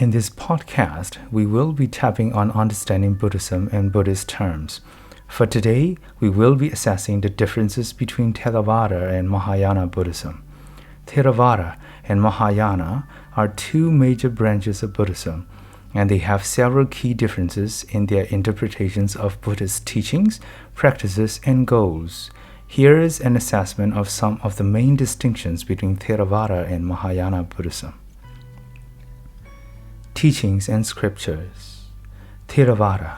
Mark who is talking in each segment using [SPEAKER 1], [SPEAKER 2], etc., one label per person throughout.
[SPEAKER 1] In this podcast, we will be tapping on understanding Buddhism and Buddhist terms. For today, we will be assessing the differences between Theravada and Mahayana Buddhism. Theravada and Mahayana are two major branches of Buddhism, and they have several key differences in their interpretations of Buddhist teachings, practices, and goals. Here is an assessment of some of the main distinctions between Theravada and Mahayana Buddhism. Teachings and Scriptures. Theravada,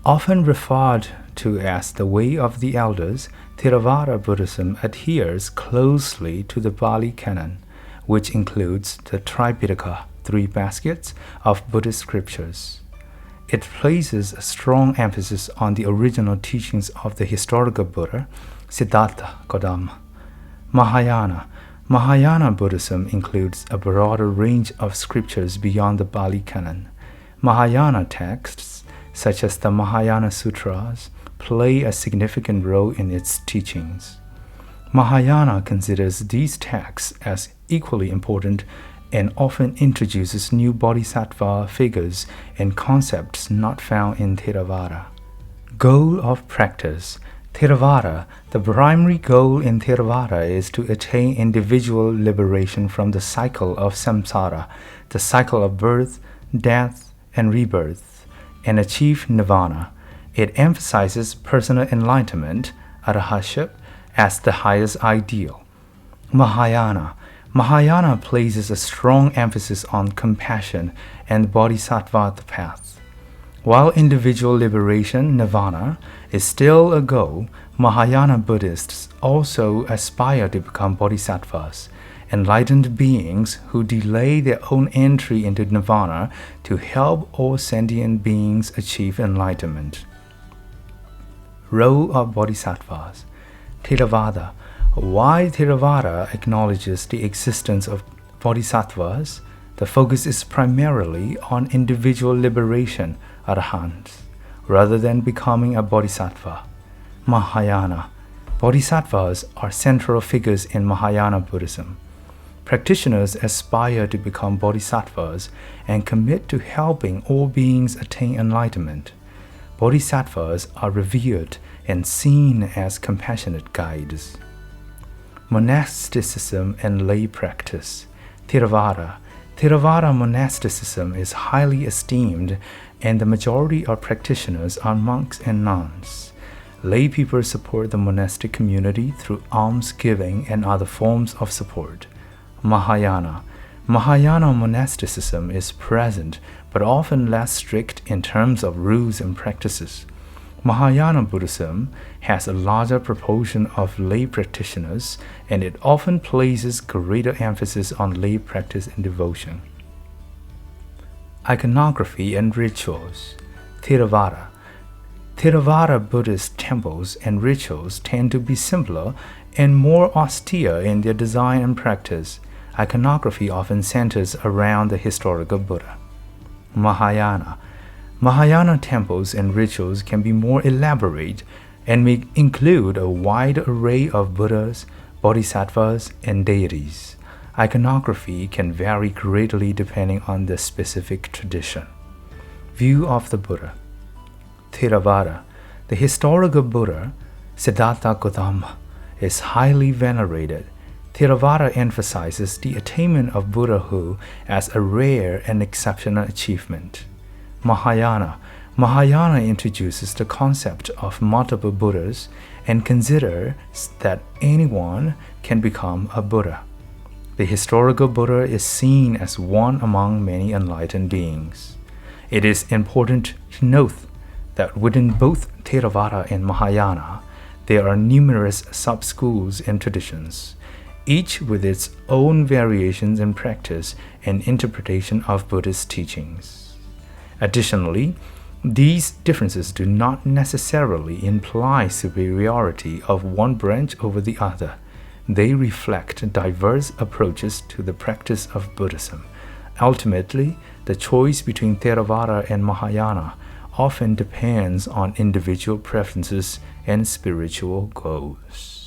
[SPEAKER 1] often referred to as the Way of the Elders, Theravada Buddhism adheres closely to the Pali Canon, which includes the Tripitaka, 3 baskets of Buddhist scriptures. It places a strong emphasis on the original teachings of the historical Buddha, Siddhartha Gautama. Mahayana Buddhism includes a broader range of scriptures beyond the Pali Canon. Mahayana texts, such as the Mahayana Sutras, play a significant role in its teachings. Mahayana considers these texts as equally important and often introduces new bodhisattva figures and concepts not found in Theravada. Goal of practice. Theravada, the primary goal in Theravada is to attain individual liberation from the cycle of samsara, the cycle of birth, death, and rebirth, and achieve nirvana. It emphasizes personal enlightenment, arahantship, as the highest ideal. Mahayana places a strong emphasis on compassion and bodhisattva path. While individual liberation, nirvana, is still a goal, Mahayana Buddhists also aspire to become bodhisattvas, enlightened beings who delay their own entry into nirvana to help all sentient beings achieve enlightenment. Role of bodhisattvas. Theravada. While Theravada acknowledges the existence of bodhisattvas, the focus is primarily on individual liberation, arahants, rather than becoming a bodhisattva. Mahayana. Bodhisattvas are central figures in Mahayana Buddhism. Practitioners aspire to become bodhisattvas and commit to helping all beings attain enlightenment. Bodhisattvas are revered and seen as compassionate guides. Monasticism and lay practice. Theravada monasticism is highly esteemed, and the majority of practitioners are monks and nuns. Lay people support the monastic community through almsgiving and other forms of support. Mahayana monasticism is present, but often less strict in terms of rules and practices. Mahayana Buddhism has a larger proportion of lay practitioners, and it often places greater emphasis on lay practice and devotion. Iconography and rituals. Theravada Buddhist temples and rituals tend to be simpler and more austere in their design and practice. Iconography often centers around the historical Buddha. Mahayana temples and rituals can be more elaborate and may include a wide array of Buddhas, bodhisattvas, and deities. Iconography can vary greatly depending on the specific tradition. View of the Buddha. Theravada. The historical Buddha, Siddhartha Gautama, is highly venerated. Theravada emphasizes the attainment of Buddhahood as a rare and exceptional achievement. Mahayana introduces the concept of multiple Buddhas and considers that anyone can become a Buddha. The historical Buddha is seen as one among many enlightened beings. It is important to note that within both Theravada and Mahayana, there are numerous sub-schools and traditions, each with its own variations in practice and interpretation of Buddhist teachings. Additionally, these differences do not necessarily imply superiority of one branch over the other. They reflect diverse approaches to the practice of Buddhism. Ultimately, the choice between Theravada and Mahayana often depends on individual preferences and spiritual goals.